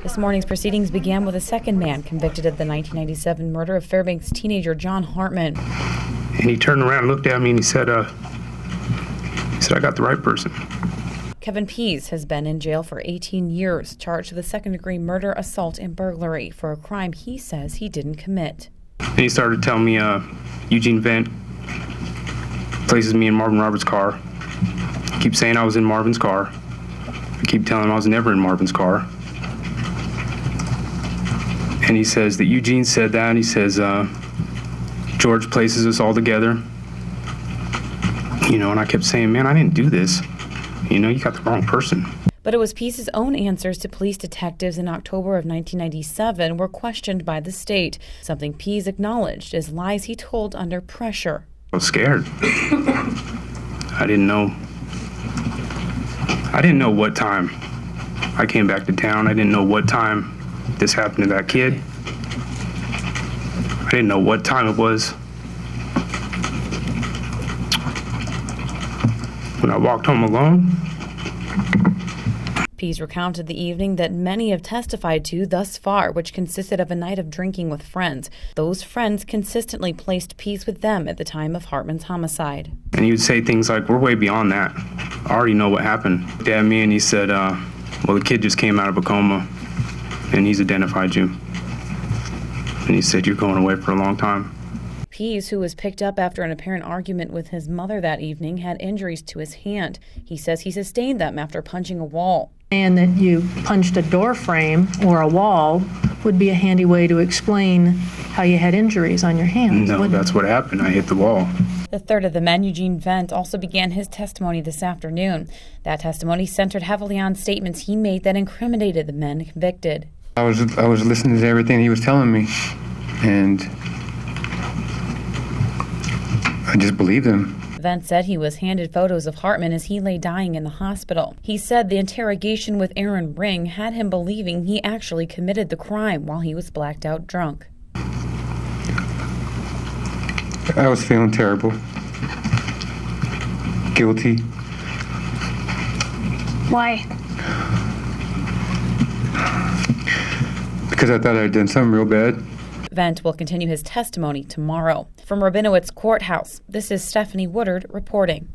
This morning's proceedings began with a second man convicted of the 1997 murder of Fairbanks teenager John Hartman. And he turned around and looked at me and he said, I got the right person. Kevin Pease has been in jail for 18 years, charged with second-degree murder, assault, and burglary for a crime he says he didn't commit. And he started telling me Eugene Vent places me in Marvin Roberts' car. I keep saying I was in Marvin's car. I keep telling him I was never in Marvin's car. And he says that Eugene said that, and he says George places us all together. And I kept saying, man, I didn't do this. You got the wrong person. But it was Peace's own answers to police detectives in October of 1997 were questioned by the state, something Pease acknowledged as lies he told under pressure. I was scared. I didn't know what time I came back to town. I didn't know what time this happened to that kid. I didn't know what time it was. When I walked home alone. Pease recounted the evening that many have testified to thus far, which consisted of a night of drinking with friends. Those friends consistently placed Pease with them at the time of Hartman's homicide. And he would say things like, we're way beyond that. I already know what happened. He looked at me and he said, well, the kid just came out of a coma and he's identified you. And he said, you're going away for a long time. Pease, who was picked up after an apparent argument with his mother that evening, had injuries to his hand. He says he sustained them after punching a wall. And that you punched a door frame or a wall would be a handy way to explain how you had injuries on your hands. No, that's what happened. I hit the wall. The third of the men, Eugene Vent, also began his testimony this afternoon. That testimony centered heavily on statements he made that incriminated the men convicted. I was listening to everything he was telling me, and I just believed him. Vent said he was handed photos of Hartman as he lay dying in the hospital. He said the interrogation with Aaron Ring had him believing he actually committed the crime while he was blacked out drunk. I was feeling terrible. Guilty. Why? Because I thought I'd done something real bad. Vent will continue his testimony tomorrow. From Rabinowitz Courthouse, this is Stephanie Woodard reporting.